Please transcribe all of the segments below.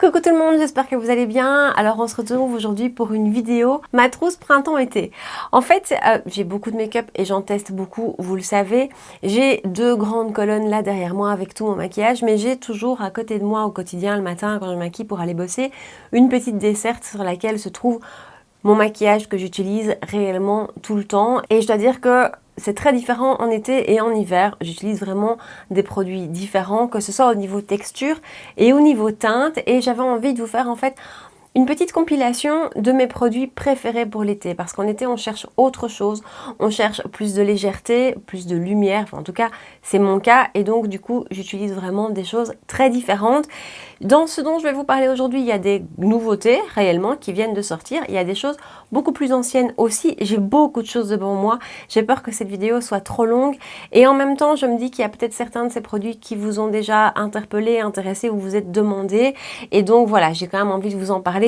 Coucou tout le monde, j'espère que vous allez bien. Alors on se retrouve aujourd'hui pour une vidéo ma trousse printemps-été. En fait, j'ai beaucoup de make-up et j'en teste beaucoup, vous le savez. J'ai deux grandes colonnes là derrière moi avec tout mon maquillage, mais j'ai toujours à côté de moi au quotidien le matin quand je me maquille pour aller bosser, une petite desserte sur laquelle se trouve mon maquillage que j'utilise réellement tout le temps. Et je dois dire que c'est très différent en été et en hiver. J'utilise vraiment des produits différents, que ce soit au niveau texture et au niveau teinte. Et j'avais envie de vous faire en fait une petite compilation de mes produits préférés pour l'été. Parce qu'en été, on cherche autre chose. On cherche plus de légèreté, plus de lumière. Enfin, en tout cas, c'est mon cas. Et donc, du coup, j'utilise vraiment des choses très différentes. Dans ce dont je vais vous parler aujourd'hui, il y a des nouveautés réellement qui viennent de sortir. Il y a des choses beaucoup plus anciennes aussi. J'ai beaucoup de choses devant moi. J'ai peur que cette vidéo soit trop longue. Et en même temps, je me dis qu'il y a peut-être certains de ces produits qui vous ont déjà interpellé, intéressé ou vous êtes demandé. Et donc voilà, j'ai quand même envie de vous en parler.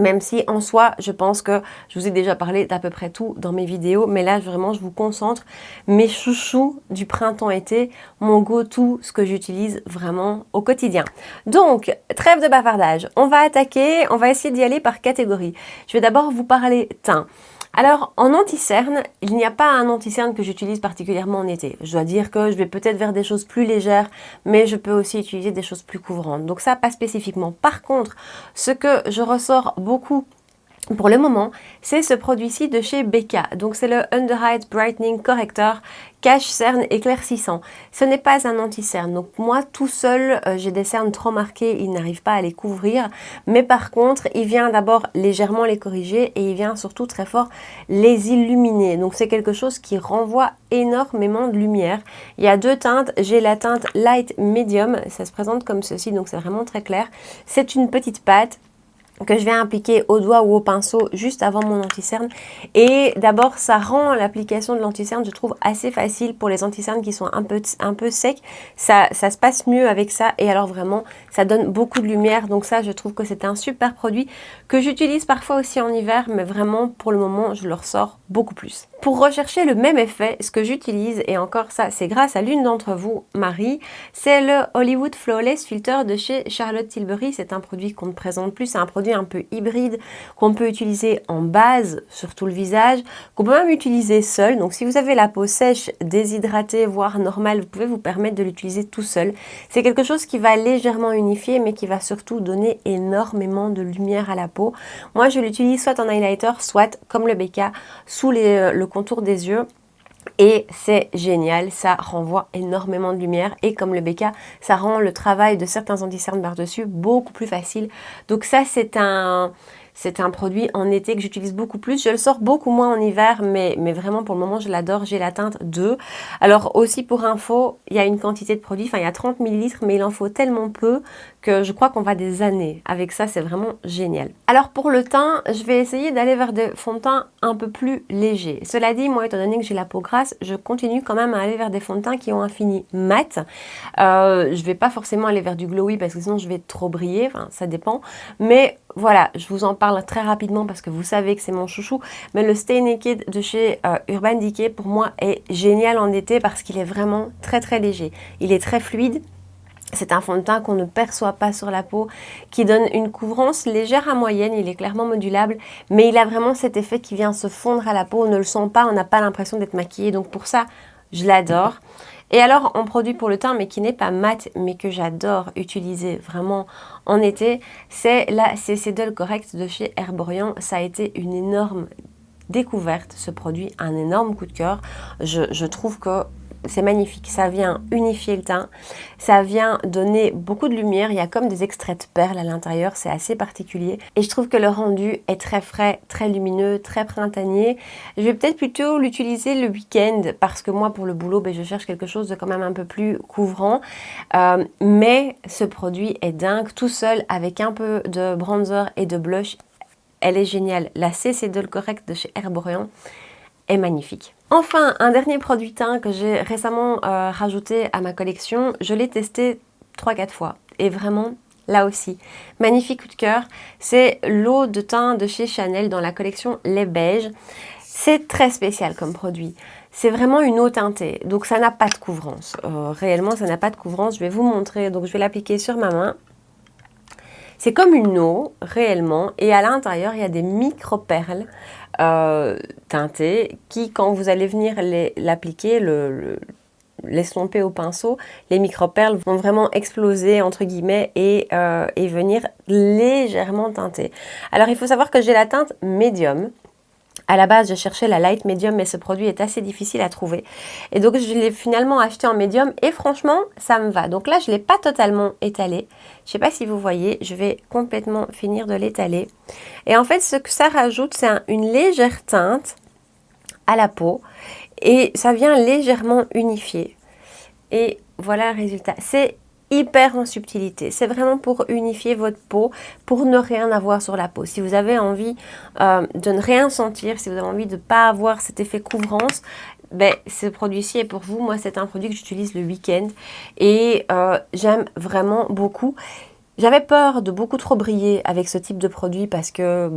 Même si en soi, je pense que je vous ai déjà parlé d'à peu près tout dans mes vidéos, mais là vraiment je vous concentre mes chouchous du printemps-été, mon go-to, ce que j'utilise vraiment au quotidien. Donc, trêve de bavardage, on va attaquer, on va essayer d'y aller par catégorie. Je vais d'abord vous parler teint. Alors, en anti-cerne, il n'y a pas un anti-cerne que j'utilise particulièrement en été. Je dois dire que je vais peut-être vers des choses plus légères, mais je peux aussi utiliser des choses plus couvrantes. Donc ça, pas spécifiquement. Par contre, ce que je ressors beaucoup pour le moment, c'est ce produit-ci de chez Becca. Donc c'est le Under Eye Brightening Corrector Cache Cerne Éclaircissant. Ce n'est pas un anti-cerne. Donc moi, tout seul, j'ai des cernes trop marquées, il n'arrive pas à les couvrir. Mais par contre, il vient d'abord légèrement les corriger et il vient surtout très fort les illuminer. Donc c'est quelque chose qui renvoie énormément de lumière. Il y a deux teintes. J'ai la teinte Light Medium. Ça se présente comme ceci, donc c'est vraiment très clair. C'est une petite pâte que je vais appliquer au doigt ou au pinceau juste avant mon anti-cerne. Et d'abord, ça rend l'application de l'anti-cerne, je trouve, assez facile pour les anti-cernes qui sont un peu secs. Ça se passe mieux avec ça. Et alors vraiment, ça donne beaucoup de lumière. Donc ça, je trouve que c'est un super produit que j'utilise parfois aussi en hiver. Mais vraiment, pour le moment, je le ressors beaucoup plus. Pour rechercher le même effet, ce que j'utilise, et encore ça, c'est grâce à l'une d'entre vous, Marie, c'est le Hollywood Flawless Filter de chez Charlotte Tilbury. C'est un produit qu'on ne présente plus, c'est un produit un peu hybride qu'on peut utiliser en base sur tout le visage, qu'on peut même utiliser seul. Donc si vous avez la peau sèche, déshydratée, voire normale, vous pouvez vous permettre de l'utiliser tout seul. C'est quelque chose qui va légèrement unifier, mais qui va surtout donner énormément de lumière à la peau. Moi, je l'utilise soit en highlighter, soit comme le Becca, sous le contour des yeux. Et c'est génial, ça renvoie énormément de lumière et comme le Becca, ça rend le travail de certains anti-cernes par-dessus beaucoup plus facile. Donc ça, c'est un produit en été que j'utilise beaucoup plus. Je le sors beaucoup moins en hiver, mais vraiment pour le moment, je l'adore. J'ai la teinte 2. Alors aussi pour info, il y a une quantité de produit, enfin il y a 30 ml, mais il en faut tellement peu que je crois qu'on va des années. Avec ça, c'est vraiment génial. Alors pour le teint, je vais essayer d'aller vers des fonds de teint un peu plus légers. Cela dit, moi, étant donné que j'ai la peau grasse, je continue quand même à aller vers des fonds de teint qui ont un fini mat. Je vais pas forcément aller vers du glowy parce que sinon je vais trop briller, enfin ça dépend. Mais voilà, je vous en parle très rapidement parce que vous savez que c'est mon chouchou. Mais le Stay Naked de chez Urban Decay, pour moi, est génial en été parce qu'il est vraiment très très léger. Il est très fluide. C'est un fond de teint qu'on ne perçoit pas sur la peau, qui donne une couvrance légère à moyenne, il est clairement modulable, mais il a vraiment cet effet qui vient se fondre à la peau, on ne le sent pas, on n'a pas l'impression d'être maquillé, donc pour ça, je l'adore. Et alors, en produit pour le teint, mais qui n'est pas mat, mais que j'adore utiliser vraiment en été, c'est la CC Dull Correct de chez Herborian. Ça a été une énorme découverte, ce produit, un énorme coup de cœur. Je trouve que c'est magnifique, ça vient unifier le teint, ça vient donner beaucoup de lumière, il y a comme des extraits de perles à l'intérieur, c'est assez particulier. Et je trouve que le rendu est très frais, très lumineux, très printanier. Je vais peut-être plutôt l'utiliser le week-end parce que moi pour le boulot, je cherche quelque chose de quand même un peu plus couvrant. Mais ce produit est dingue, tout seul avec un peu de bronzer et de blush. Elle est géniale, la CC Dull Correct de chez Herborian est magnifique. Enfin, un dernier produit teint que j'ai récemment rajouté à ma collection, je l'ai testé 3-4 fois et vraiment, là aussi, magnifique coup de cœur, c'est l'eau de teint de chez Chanel dans la collection Les Beiges. C'est très spécial comme produit. C'est vraiment une eau teintée, donc ça n'a pas de couvrance. Réellement, ça n'a pas de couvrance. Je vais vous montrer, donc je vais l'appliquer sur ma main. C'est comme une eau, réellement, et à l'intérieur, il y a des micro-perles teintées qui, quand vous allez venir l'appliquer, l'estomper au pinceau, les micro-perles vont vraiment exploser, entre guillemets, et venir légèrement teinter. Alors, il faut savoir que j'ai la teinte médium. À la base, je cherchais la light medium, mais ce produit est assez difficile à trouver. Et donc, je l'ai finalement acheté en médium et franchement, ça me va. Donc là, je ne l'ai pas totalement étalé. Je ne sais pas si vous voyez, je vais complètement finir de l'étaler. Et en fait, ce que ça rajoute, c'est une légère teinte à la peau et ça vient légèrement unifier. Et voilà le résultat. C'est hyper en subtilité. C'est vraiment pour unifier votre peau, pour ne rien avoir sur la peau. Si vous avez envie de ne rien sentir, si vous avez envie de ne pas avoir cet effet couvrance, ben, ce produit-ci est pour vous. Moi, c'est un produit que j'utilise le week-end et j'aime vraiment beaucoup. J'avais peur de beaucoup trop briller avec ce type de produit parce que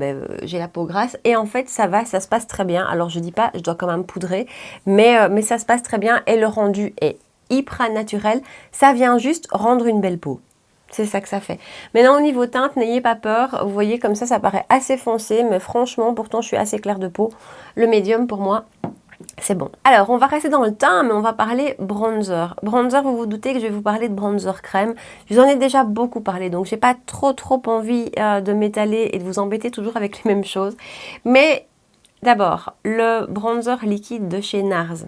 j'ai la peau grasse et en fait ça va, ça se passe très bien. Alors je dis pas, je dois quand même poudrer, mais ça se passe très bien et le rendu est hyper naturel. Ça vient juste rendre une belle peau. C'est ça que ça fait. Maintenant au niveau teinte, n'ayez pas peur. Vous voyez comme ça paraît assez foncé, mais franchement pourtant je suis assez claire de peau. Le médium pour moi, c'est bon. Alors, on va rester dans le teint, mais on va parler bronzer. Bronzer, vous vous doutez que je vais vous parler de bronzer crème. Je vous en ai déjà beaucoup parlé, donc j'ai pas trop envie de m'étaler et de vous embêter toujours avec les mêmes choses. Mais d'abord, le bronzer liquide de chez NARS.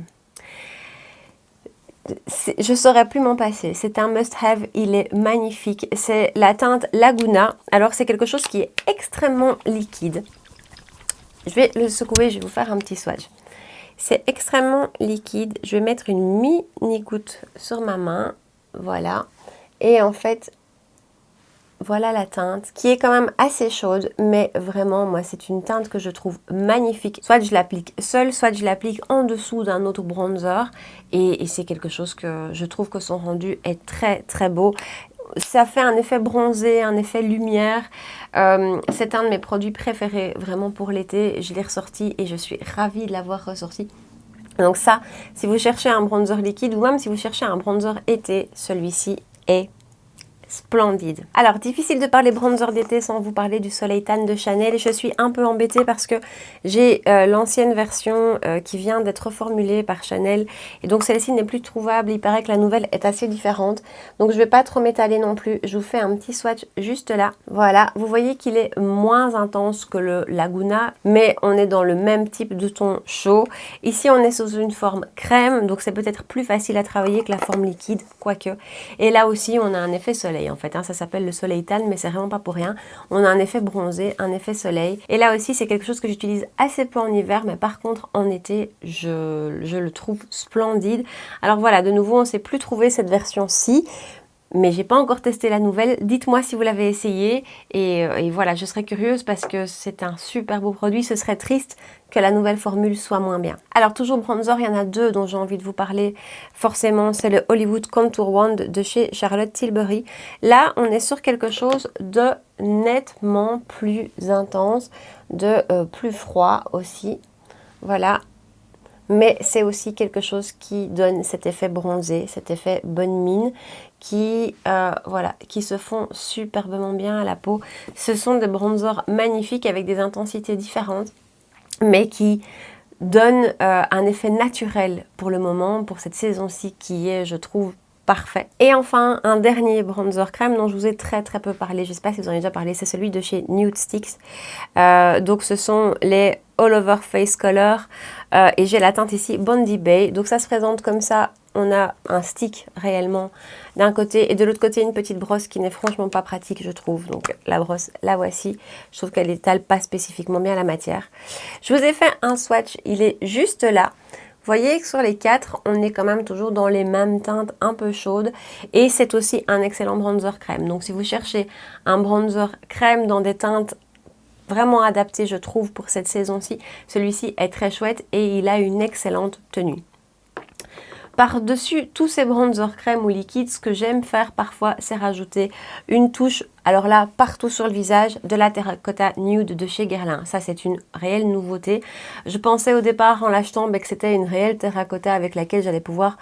Je ne saurais plus m'en passer. C'est un must-have, il est magnifique. C'est la teinte Laguna. Alors, c'est quelque chose qui est extrêmement liquide. Je vais le secouer, je vais vous faire un petit swatch. C'est extrêmement liquide. Je vais mettre une mini goutte sur ma main. Voilà. Et en fait, voilà la teinte qui est quand même assez chaude. Mais vraiment, moi, c'est une teinte que je trouve magnifique. Soit je l'applique seule, soit je l'applique en dessous d'un autre bronzer. Et c'est quelque chose que je trouve que son rendu est très beau. Ça fait un effet bronzé, un effet lumière. C'est un de mes produits préférés vraiment pour l'été. Je l'ai ressorti et je suis ravie de l'avoir ressorti. Donc ça, si vous cherchez un bronzer liquide ou même si vous cherchez un bronzer été, celui-ci est splendide. Alors, difficile de parler bronzer d'été sans vous parler du Soleil Tan de Chanel. Et je suis un peu embêtée parce que j'ai l'ancienne version qui vient d'être reformulée par Chanel. Et donc, celle-ci n'est plus trouvable. Il paraît que la nouvelle est assez différente. Donc, je ne vais pas trop m'étaler non plus. Je vous fais un petit swatch juste là. Voilà, vous voyez qu'il est moins intense que le Laguna. Mais on est dans le même type de ton chaud. Ici, on est sous une forme crème. Donc, c'est peut-être plus facile à travailler que la forme liquide, quoique. Et là aussi, on a un effet soleil. En fait, ça s'appelle le Soleil Tan, mais c'est vraiment pas pour rien. On a un effet bronzé, un effet soleil. Et là aussi, c'est quelque chose que j'utilise assez peu en hiver, mais par contre, en été, je le trouve splendide. Alors voilà, de nouveau, on ne sait plus trouver cette version-ci. Mais j'ai pas encore testé la nouvelle. Dites-moi si vous l'avez essayé. Et voilà, je serais curieuse parce que c'est un super beau produit. Ce serait triste que la nouvelle formule soit moins bien. Alors toujours bronzer, il y en a deux dont j'ai envie de vous parler. Forcément, c'est le Hollywood Contour Wand de chez Charlotte Tilbury. Là, on est sur quelque chose de nettement plus intense, de plus froid aussi. Voilà. Mais c'est aussi quelque chose qui donne cet effet bronzé, cet effet bonne mine, qui se font superbement bien à la peau. Ce sont des bronzers magnifiques avec des intensités différentes, mais qui donnent un effet naturel pour le moment, pour cette saison-ci qui est, je trouve, parfait. Et enfin, un dernier bronzer crème dont je vous ai très peu parlé, je ne sais pas si vous en avez déjà parlé, c'est celui de chez Nude Sticks. Donc ce sont les All Over Face Color et j'ai la teinte ici Bondi Bay. Donc ça se présente comme ça, on a un stick réellement d'un côté et de l'autre côté une petite brosse qui n'est franchement pas pratique je trouve. Donc la brosse, la voici. Je trouve qu'elle n'étale pas spécifiquement bien la matière. Je vous ai fait un swatch, il est juste là. Vous voyez que sur les quatre, on est quand même toujours dans les mêmes teintes un peu chaudes. Et c'est aussi un excellent bronzer crème. Donc si vous cherchez un bronzer crème dans des teintes vraiment adaptées, je trouve, pour cette saison-ci, celui-ci est très chouette et il a une excellente tenue. Par-dessus tous ces bronzers crème ou liquides, ce que j'aime faire parfois, c'est rajouter une touche, alors là, partout sur le visage, de la terracotta nude de chez Guerlain. Ça, c'est une réelle nouveauté. Je pensais au départ, en l'achetant, que c'était une réelle terracotta avec laquelle j'allais pouvoir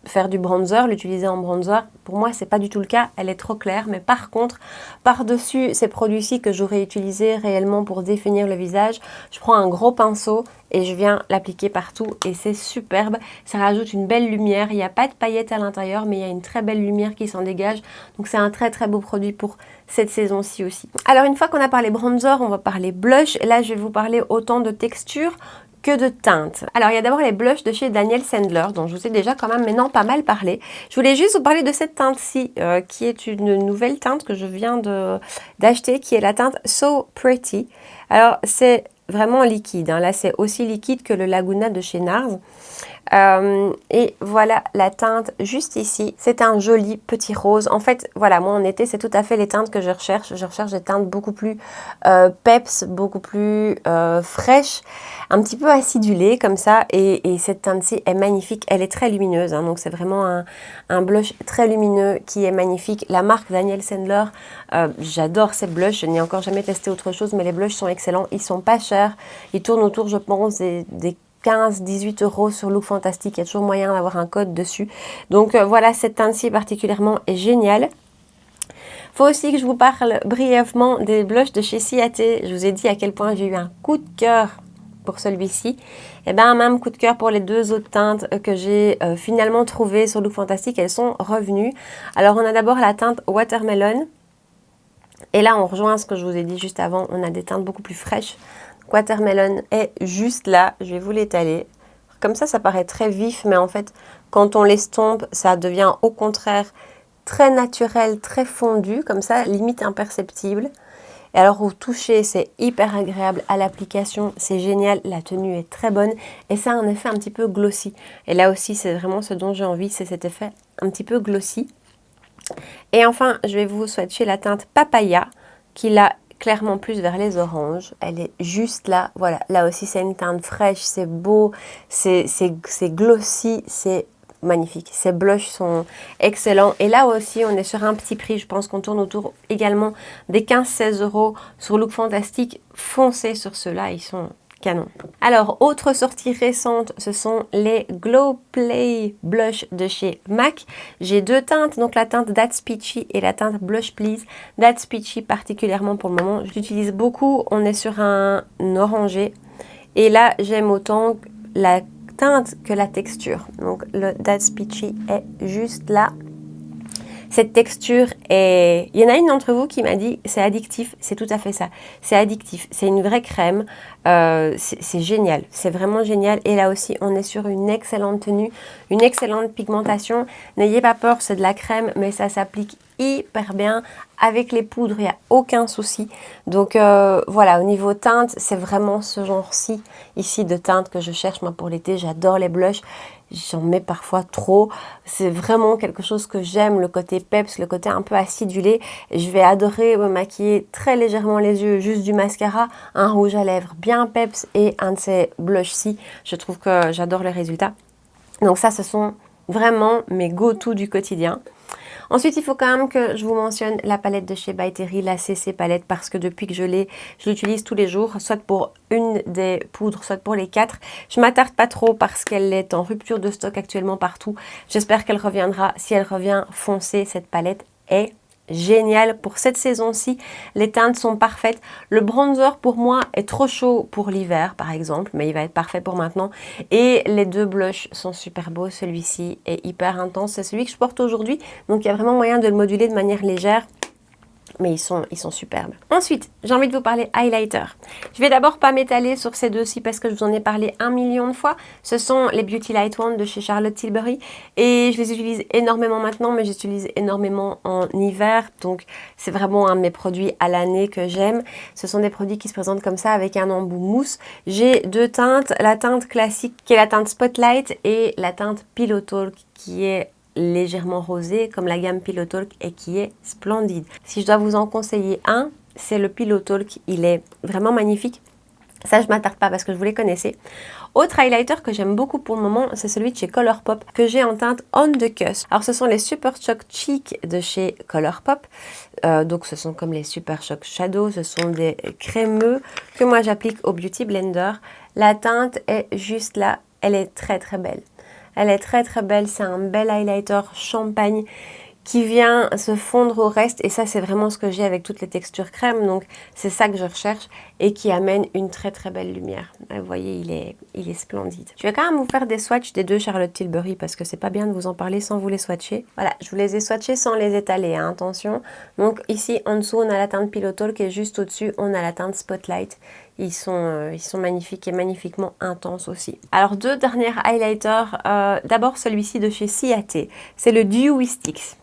faire du bronzer, l'utiliser en bronzer. Pour moi, c'est pas du tout le cas, elle est trop claire. Mais par contre, par-dessus ces produits-ci que j'aurais utilisés réellement pour définir le visage, je prends un gros pinceau et je viens l'appliquer partout et c'est superbe. Ça rajoute une belle lumière. Il n'y a pas de paillettes à l'intérieur, mais il y a une très belle lumière qui s'en dégage. Donc c'est un très très beau produit pour cette saison-ci aussi. Alors une fois qu'on a parlé bronzer, on va parler blush. Et là, je vais vous parler autant de texture que de teinte. Alors il y a d'abord les blushs de chez Daniel Sandler, dont je vous ai déjà quand même maintenant pas mal parlé. Je voulais juste vous parler de cette teinte-ci, qui est une nouvelle teinte que je viens d'acheter, qui est la teinte So Pretty. Alors c'est vraiment liquide, hein. Là c'est aussi liquide que le Laguna de chez NARS. Et voilà la teinte juste ici. C'est un joli petit rose. En fait, voilà, moi en été, c'est tout à fait les teintes que je recherche. Je recherche des teintes beaucoup plus peps, beaucoup plus fraîches, un petit peu acidulées comme ça. Et cette teinte-ci est magnifique. Elle est très lumineuse, hein, donc c'est vraiment un blush très lumineux qui est magnifique. La marque Daniel Sandler, j'adore ces blushs. Je n'ai encore jamais testé autre chose, mais les blushs sont excellents. Ils sont pas chers. Ils tournent autour, je pense, des 15-18 € sur Look Fantastic, il y a toujours moyen d'avoir un code dessus. Donc voilà, cette teinte-ci particulièrement est géniale. Faut aussi que je vous parle brièvement des blushs de chez Ciaté. Je vous ai dit à quel point j'ai eu un coup de cœur pour celui-ci. Et bien un même coup de cœur pour les deux autres teintes que j'ai finalement trouvées sur Look Fantastic. Elles sont revenues. Alors on a d'abord la teinte Watermelon. Et là on rejoint ce que je vous ai dit juste avant. On a des teintes beaucoup plus fraîches. Watermelon est juste là, je vais vous l'étaler. Comme ça paraît très vif, mais en fait, quand on l'estompe, ça devient au contraire très naturel, très fondu, comme ça, limite imperceptible. Et alors au toucher, c'est hyper agréable, à l'application, c'est génial, la tenue est très bonne et ça a un effet un petit peu glossy. Et là aussi, c'est vraiment ce dont j'ai envie, c'est cet effet un petit peu glossy. Et enfin, je vais vous swatcher la teinte Papaya, qui là clairement plus vers les oranges. Elle est juste là. Voilà, là aussi c'est une teinte fraîche, c'est beau, c'est glossy, c'est magnifique. Ces blushs sont excellents. Et là aussi, on est sur un petit prix. Je pense qu'on tourne autour également des 15-16 € sur Look Fantastic. Foncez sur ceux-là, ils sont canon. Alors, autre sortie récente, ce sont les Glow Play Blush de chez MAC. J'ai deux teintes, donc la teinte That's Peachy et la teinte Blush Please. That's Peachy particulièrement pour le moment. Je l'utilise beaucoup, on est sur un orangé. Et là, j'aime autant la teinte que la texture. Donc, le That's Peachy est juste là. Cette texture est... Il y en a une d'entre vous qui m'a dit c'est addictif, c'est tout à fait ça. C'est addictif, c'est une vraie crème, c'est génial, c'est vraiment génial. Et là aussi, on est sur une excellente tenue, une excellente pigmentation. N'ayez pas peur, c'est de la crème, mais ça s'applique hyper bien. Avec les poudres, il n'y a aucun souci. Donc voilà, au niveau teinte, c'est vraiment ce genre-ci ici de teinte que je cherche moi pour l'été. J'adore les blushs. J'en mets parfois trop. C'est vraiment quelque chose que j'aime, le côté peps, le côté un peu acidulé. Je vais adorer me maquiller très légèrement les yeux, juste du mascara, un rouge à lèvres bien peps et un de ces blushs-ci. Je trouve que j'adore les résultats. Donc ça, ce sont vraiment mes go-to du quotidien. Ensuite, il faut quand même que je vous mentionne la palette de chez By Terry, la CC palette, parce que depuis que je l'utilise tous les jours, soit pour une des poudres, soit pour les 4. Je m'attarde pas trop parce qu'elle est en rupture de stock actuellement partout. J'espère qu'elle reviendra. Si elle revient, foncez, cette palette est génial pour cette saison-ci. Les teintes sont parfaites. Le bronzer pour moi est trop chaud pour l'hiver par exemple, mais il va être parfait pour maintenant. Et les deux blushs sont super beaux. Celui-ci est hyper intense. C'est celui que je porte aujourd'hui. Donc il y a vraiment moyen de le moduler de manière légère. Mais ils sont superbes. Ensuite, j'ai envie de vous parler highlighter. Je vais d'abord pas m'étaler sur ces deux-ci parce que je vous en ai parlé 1 million de fois. Ce sont les Beauty Light Wand de chez Charlotte Tilbury. Et je les utilise énormément maintenant, mais j'utilise énormément en hiver. Donc, c'est vraiment un de mes produits à l'année que j'aime. Ce sont des produits qui se présentent comme ça avec un embout mousse. J'ai deux teintes. La teinte classique qui est la teinte Spotlight et la teinte Pillow Talk qui est légèrement rosé comme la gamme Pillow Talk et qui est splendide. Si je dois vous en conseiller un, c'est le Pillow Talk. Il est vraiment magnifique. Ça, je m'attarde pas parce que je vous les connaissais. Autre highlighter que j'aime beaucoup pour le moment, c'est celui de chez Colourpop que j'ai en teinte On The Cusp. Alors, ce sont les Super Shock Cheek de chez Colourpop. Donc, ce sont comme les Super Shock Shadow. Ce sont des crémeux que moi, j'applique au Beauty Blender. La teinte est juste là. Elle est très, très belle. Elle est très très belle, c'est un bel highlighter champagne qui vient se fondre au reste, et ça c'est vraiment ce que j'ai avec toutes les textures crème, donc c'est ça que je recherche et qui amène une très très belle lumière. Vous voyez, il est splendide. Je vais quand même vous faire des swatchs des deux Charlotte Tilbury parce que c'est pas bien de vous en parler sans vous les swatcher. Voilà, je vous les ai swatchés sans les étaler, hein, attention. Donc ici en dessous on a la teinte Pillow Talk et juste au-dessus on a la teinte Spotlight. Ils sont magnifiques et magnifiquement intenses aussi. Alors deux derniers highlighters, d'abord celui-ci de chez Ciaté, c'est le Dewy Sticks.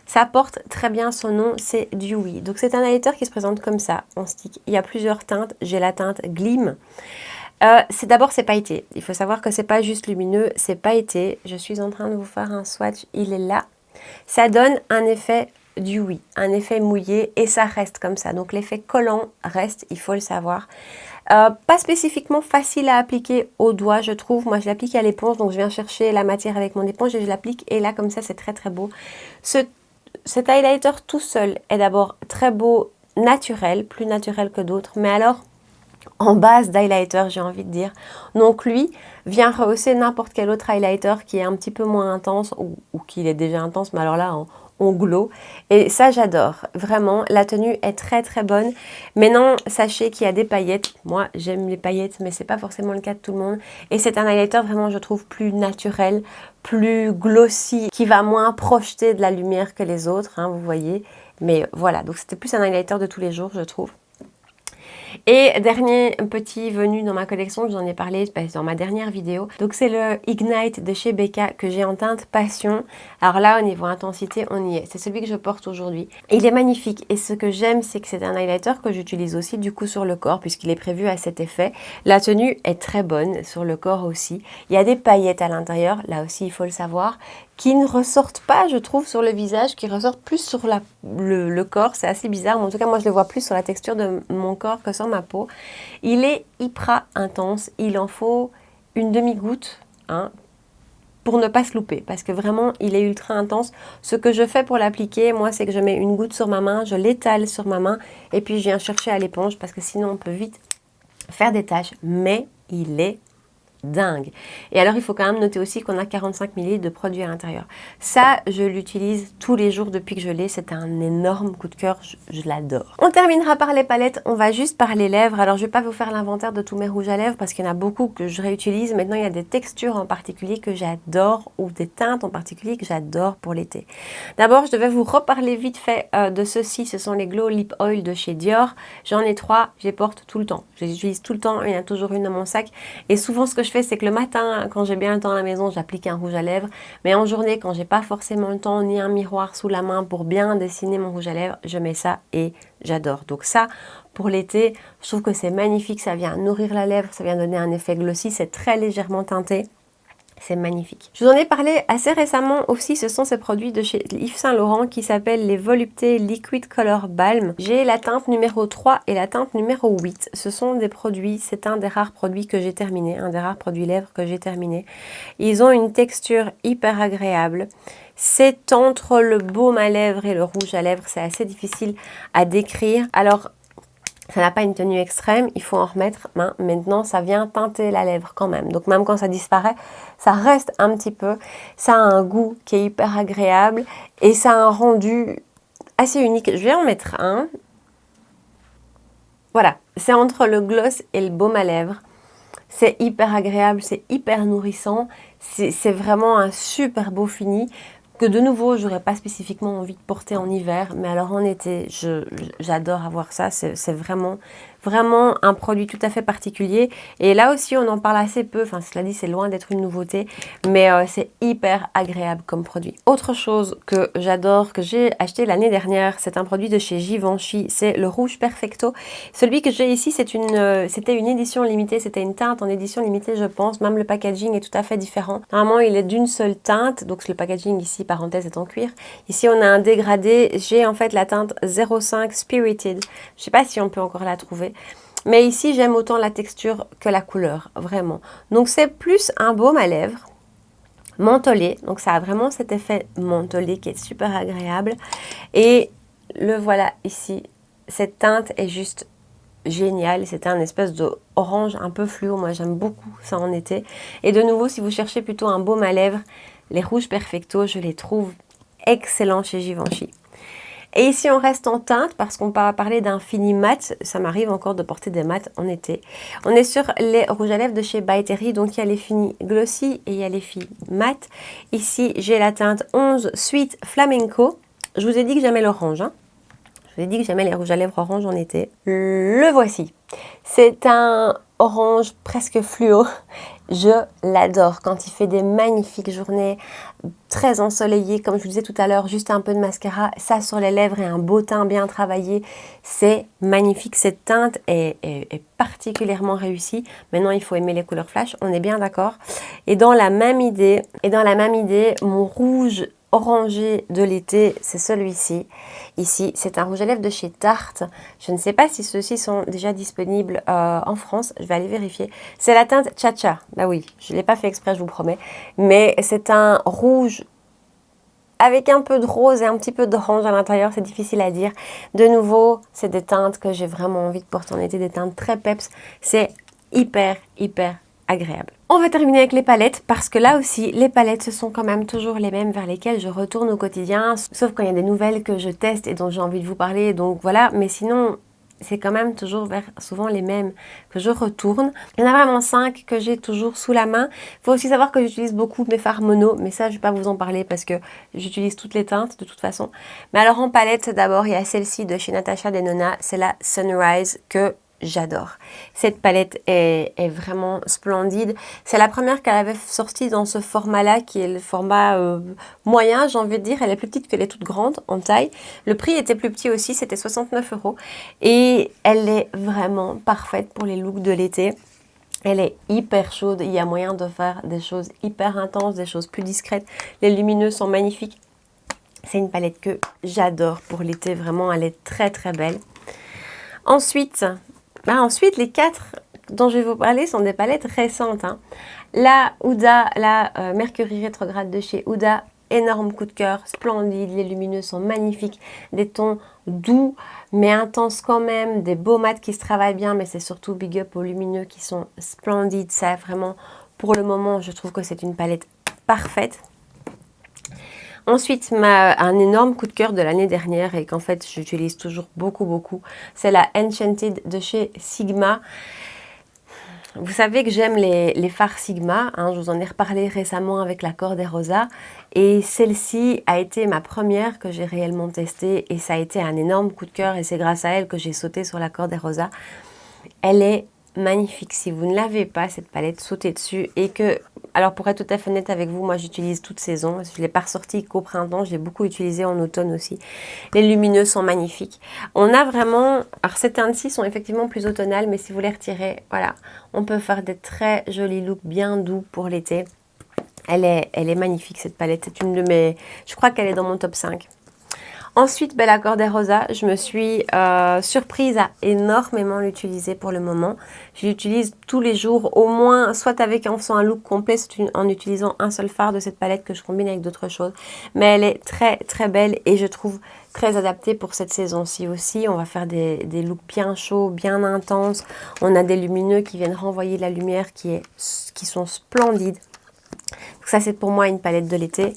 Ça porte très bien son nom, c'est Dewy. Donc c'est un highlighter qui se présente comme ça, en stick. Il y a plusieurs teintes, j'ai la teinte Gleam. D'abord c'est pailleté. Il faut savoir que c'est pas juste lumineux, c'est pailleté. Je suis en train de vous faire un swatch, il est là. Ça donne un effet dewy, un effet mouillé et ça reste comme ça. Donc l'effet collant reste, il faut le savoir. Pas spécifiquement facile à appliquer au doigt, je trouve. Moi, je l'applique à l'éponge, donc je viens chercher la matière avec mon éponge et je l'applique. Et là, comme ça, c'est très très beau. Cet highlighter tout seul est d'abord très beau, naturel, plus naturel que d'autres. Mais alors, en base d'highlighter, j'ai envie de dire. Donc lui vient rehausser n'importe quel autre highlighter qui est un petit peu moins intense ou qui est déjà intense, mais alors là, on glow. Et ça, j'adore. Vraiment, la tenue est très très bonne. Maintenant, sachez qu'il y a des paillettes. Moi, j'aime les paillettes, mais c'est pas forcément le cas de tout le monde. Et c'est un highlighter vraiment, je trouve, plus naturel, plus glossy, qui va moins projeter de la lumière que les autres, hein, vous voyez. Mais voilà, donc c'était plus un highlighter de tous les jours, je trouve. Et dernier petit venu dans ma collection, je vous en ai parlé dans ma dernière vidéo. Donc c'est le Ignite de chez Becca que j'ai en teinte Passion. Alors là, au niveau intensité, on y est. C'est celui que je porte aujourd'hui. Il est magnifique et ce que j'aime, c'est que c'est un highlighter que j'utilise aussi du coup sur le corps puisqu'il est prévu à cet effet. La tenue est très bonne sur le corps aussi. Il y a des paillettes à l'intérieur, là aussi il faut le savoir, qui ne ressortent pas, je trouve, sur le visage, qui ressortent plus sur le corps. C'est assez bizarre, mais en tout cas, moi, je le vois plus sur la texture de mon corps que sur ma peau. Il est hyper intense. Il en faut une demi-goutte, hein, pour ne pas se louper, parce que vraiment, il est ultra intense. Ce que je fais pour l'appliquer, moi, c'est que je mets une goutte sur ma main, je l'étale sur ma main, et puis je viens chercher à l'éponge, parce que sinon, on peut vite faire des taches. Mais il est dingue. Et alors, il faut quand même noter aussi qu'on a 45 ml de produit à l'intérieur. Ça, je l'utilise tous les jours depuis que je l'ai. C'est un énorme coup de cœur. Je l'adore. On terminera par les palettes. On va juste par les lèvres. Alors, je vais pas vous faire l'inventaire de tous mes rouges à lèvres parce qu'il y en a beaucoup que je réutilise. Maintenant, il y a des textures en particulier que j'adore ou des teintes en particulier que j'adore pour l'été. D'abord, je devais vous reparler vite fait de ceux-ci. Ce sont les Glow Lip Oil de chez Dior. J'en ai 3. Je les porte tout le temps. Je les utilise tout le temps. Il y en a toujours une dans mon sac. Et souvent, ce que je fais, c'est que le matin, quand j'ai bien le temps à la maison, j'applique un rouge à lèvres. Mais en journée, quand j'ai pas forcément le temps ni un miroir sous la main pour bien dessiner mon rouge à lèvres, je mets ça et j'adore. Donc ça, pour l'été, je trouve que c'est magnifique. Ça vient nourrir la lèvre, ça vient donner un effet glossy. C'est très légèrement teinté. C'est magnifique. Je vous en ai parlé assez récemment aussi, ce sont ces produits de chez Yves Saint Laurent qui s'appellent les Volupté Liquid Color Balm. J'ai la teinte numéro 3 et la teinte numéro 8. Ce sont des produits, c'est un des rares produits que j'ai terminé, un des rares produits lèvres que j'ai terminé. Ils ont une texture hyper agréable. C'est entre le baume à lèvres et le rouge à lèvres, c'est assez difficile à décrire. Alors, ça n'a pas une tenue extrême, il faut en remettre. Maintenant, ça vient teinter la lèvre quand même. Donc même quand ça disparaît, ça reste un petit peu. Ça a un goût qui est hyper agréable et ça a un rendu assez unique. Je vais en mettre un. Voilà, c'est entre le gloss et le baume à lèvres. C'est hyper agréable, c'est hyper nourrissant. C'est vraiment un super beau fini. Que de nouveau, j'aurais pas spécifiquement envie de porter en hiver, mais alors en été, j'adore avoir ça. C'est vraiment un produit tout à fait particulier. Et là aussi, on en parle assez peu. Enfin, cela dit, c'est loin d'être une nouveauté, mais c'est hyper agréable comme produit. Autre chose que j'adore, que j'ai acheté l'année dernière, c'est un produit de chez Givenchy. C'est le rouge Perfecto. Celui que j'ai ici, c'était une édition limitée. C'était une teinte en édition limitée, je pense. Même le packaging est tout à fait différent. Normalement, il est d'une seule teinte. Donc, le packaging ici, parenthèse, est en cuir. Ici, on a un dégradé. J'ai en fait la teinte 05 Spirited. Je sais pas si on peut encore la trouver. Mais ici, j'aime autant la texture que la couleur, vraiment. Donc, c'est plus un baume à lèvres mentholé. Donc, ça a vraiment cet effet mentholé qui est super agréable. Et le voilà ici. Cette teinte est juste génial. C'était un espèce de orange un peu fluo. Moi, j'aime beaucoup ça en été. Et de nouveau, si vous cherchez plutôt un baume à lèvres, les rouges Perfecto, je les trouve excellents chez Givenchy. Et ici, on reste en teinte parce qu'on va parler d'un fini mat. Ça m'arrive encore de porter des mats en été. On est sur les rouges à lèvres de chez By Terry. Donc, il y a les finis glossy et il y a les finis mat. Ici, j'ai la teinte 11 Sweet Flamenco. Je vous ai dit que j'aimais l'orange. Je vous ai dit que j'aimais les rouges à lèvres orange en été. Le voici. C'est un orange presque fluo. Je l'adore quand il fait des magnifiques journées très ensoleillées, comme je vous disais tout à l'heure, juste un peu de mascara, ça sur les lèvres et un beau teint bien travaillé, c'est magnifique. Cette teinte est particulièrement réussie. Maintenant, il faut aimer les couleurs flash, on est bien d'accord. Et dans la même idée, mon rouge orangé de l'été, c'est celui-ci. Ici, c'est un rouge à lèvres de chez Tarte. Je ne sais pas si ceux-ci sont déjà disponibles en France. Je vais aller vérifier. C'est la teinte Cha-Cha. Bah oui, je ne l'ai pas fait exprès, je vous promets. Mais c'est un rouge avec un peu de rose et un petit peu d'orange à l'intérieur. C'est difficile à dire. De nouveau, c'est des teintes que j'ai vraiment envie de porter en été. Des teintes très peps. C'est hyper agréable. On va terminer avec les palettes parce que là aussi, les palettes, ce sont quand même toujours les mêmes vers lesquelles je retourne au quotidien, sauf quand il y a des nouvelles que je teste et dont j'ai envie de vous parler, donc voilà, mais sinon, c'est quand même toujours vers souvent les mêmes que je retourne. Il y en a vraiment 5 que j'ai toujours sous la main. Il faut aussi savoir que j'utilise beaucoup mes fards mono, mais ça, je ne vais pas vous en parler parce que j'utilise toutes les teintes de toute façon. Mais alors en palette, d'abord, il y a celle-ci de chez Natasha Denona, c'est la Sunrise que j'adore. Cette palette est vraiment splendide. C'est la première qu'elle avait sortie dans ce format-là, qui est le format moyen, j'ai envie de dire. Elle est plus petite qu'elle est toute grande en taille. Le prix était plus petit aussi, c'était 69 €. Et elle est vraiment parfaite pour les looks de l'été. Elle est hyper chaude. Il y a moyen de faire des choses hyper intenses, des choses plus discrètes. Les lumineux sont magnifiques. C'est une palette que j'adore pour l'été. Vraiment, elle est très belle. Ensuite, les 4 dont je vais vous parler sont des palettes récentes. La Huda, la Mercury rétrograde de chez Huda, énorme coup de cœur, splendide, les lumineux sont magnifiques, des tons doux mais intenses quand même, des beaux mats qui se travaillent bien, mais c'est surtout big up aux lumineux qui sont splendides. Ça vraiment, pour le moment, je trouve que c'est une palette parfaite. Ensuite, un énorme coup de cœur de l'année dernière et qu'en fait j'utilise toujours beaucoup, c'est la Enchanted de chez Sigma. Vous savez que j'aime les fards Sigma, je vous en ai reparlé récemment avec la Cor des Rosas et celle-ci a été ma première que j'ai réellement testée et ça a été un énorme coup de cœur et c'est grâce à elle que j'ai sauté sur la Cor des Rosas. Elle est magnifique. Si vous ne l'avez pas, cette palette, sautez dessus. Et que, alors pour être tout à fait honnête avec vous, moi j'utilise toute saison. Je ne l'ai pas ressortie qu'au printemps, je l'ai beaucoup utilisé en automne aussi. Les lumineux sont magnifiques. On a vraiment, alors ces teintes-ci sont effectivement plus automnales, mais si vous les retirez, voilà, on peut faire des très jolis looks bien doux pour l'été. Elle est magnifique cette palette. C'est une de mes, je crois qu'elle est dans mon top 5. Ensuite, la Cor des Rosas, je me suis surprise à énormément l'utiliser pour le moment. Je l'utilise tous les jours, au moins, soit en faisant un look complet, soit en utilisant un seul fard de cette palette que je combine avec d'autres choses. Mais elle est très belle et je trouve très adaptée pour cette saison-ci aussi. On va faire des looks bien chauds, bien intenses. On a des lumineux qui viennent renvoyer la lumière qui sont splendides. Donc ça, c'est pour moi une palette de l'été.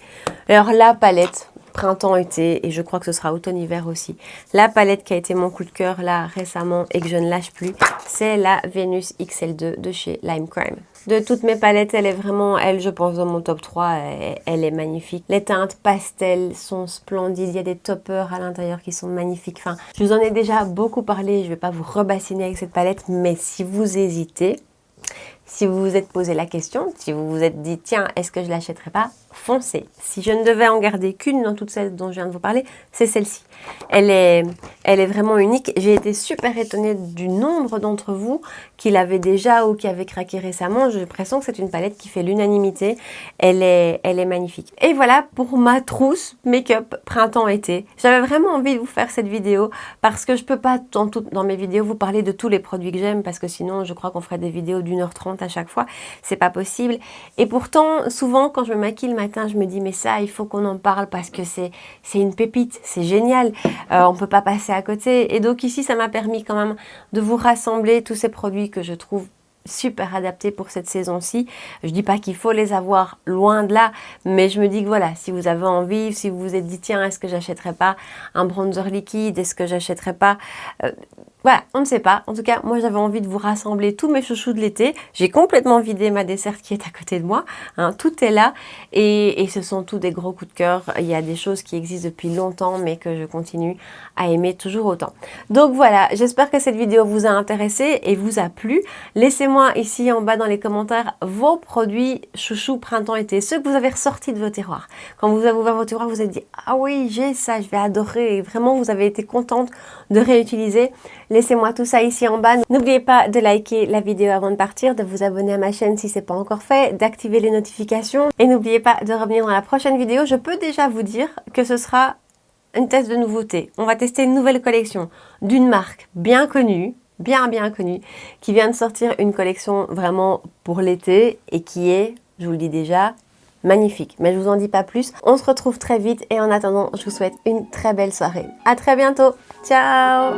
Alors la palette printemps-été, et je crois que ce sera automne-hiver aussi. La palette qui a été mon coup de cœur là récemment et que je ne lâche plus, c'est la Venus XL2 de chez Lime Crime. De toutes mes palettes, elle est vraiment, je pense, dans mon top 3, elle est magnifique. Les teintes pastel sont splendides, il y a des toppers à l'intérieur qui sont magnifiques. Enfin, je vous en ai déjà beaucoup parlé, je ne vais pas vous rebassiner avec cette palette, mais si vous hésitez, si vous vous êtes posé la question, si vous vous êtes dit, tiens, est-ce que je l'achèterai pas? Foncez. Si je ne devais en garder qu'une dans toutes celles dont je viens de vous parler, c'est celle-ci. Elle est vraiment unique. J'ai été super étonnée du nombre d'entre vous qui l'avaient déjà ou qui avaient craqué récemment. J'ai l'impression que c'est une palette qui fait l'unanimité. Elle est magnifique. Et voilà pour ma trousse make-up printemps-été. J'avais vraiment envie de vous faire cette vidéo parce que je peux pas dans mes vidéos vous parler de tous les produits que j'aime parce que sinon je crois qu'on ferait des vidéos d'1h30 à chaque fois. C'est pas possible. Et pourtant, souvent quand je me maquille le matin, je me dis mais ça, il faut qu'on en parle parce que c'est une pépite, c'est génial, on peut pas passer à côté. Et donc ici, ça m'a permis quand même de vous rassembler tous ces produits que je trouve super adaptés pour cette saison-ci. Je dis pas qu'il faut les avoir, loin de là, mais je me dis que voilà, si vous avez envie, si vous vous êtes dit tiens, est-ce que j'achèterais pas un bronzer liquide, est-ce que j'achèterais pas voilà, on ne sait pas. En tout cas, moi j'avais envie de vous rassembler tous mes chouchous de l'été. J'ai complètement vidé ma desserte qui est à côté de moi, hein, tout est là et ce sont tous des gros coups de cœur. Il y a des choses qui existent depuis longtemps mais que je continue à aimer toujours autant. Donc voilà, j'espère que cette vidéo vous a intéressé et vous a plu. Laissez-moi ici en bas dans les commentaires vos produits chouchous printemps-été, ceux que vous avez ressortis de vos tiroirs. Quand vous avez ouvert vos tiroirs, vous vous êtes dit « Ah oui, j'ai ça, je vais adorer » et vraiment vous avez été contente de réutiliser. Laissez-moi tout ça ici en bas. N'oubliez pas de liker la vidéo avant de partir, de vous abonner à ma chaîne si ce n'est pas encore fait, d'activer les notifications. Et n'oubliez pas de revenir dans la prochaine vidéo. Je peux déjà vous dire que ce sera une test de nouveauté. On va tester une nouvelle collection d'une marque bien connue, bien connue, qui vient de sortir une collection vraiment pour l'été et qui est, je vous le dis déjà, magnifique. Mais je vous en dis pas plus. On se retrouve très vite et en attendant, je vous souhaite une très belle soirée. À très bientôt. Ciao!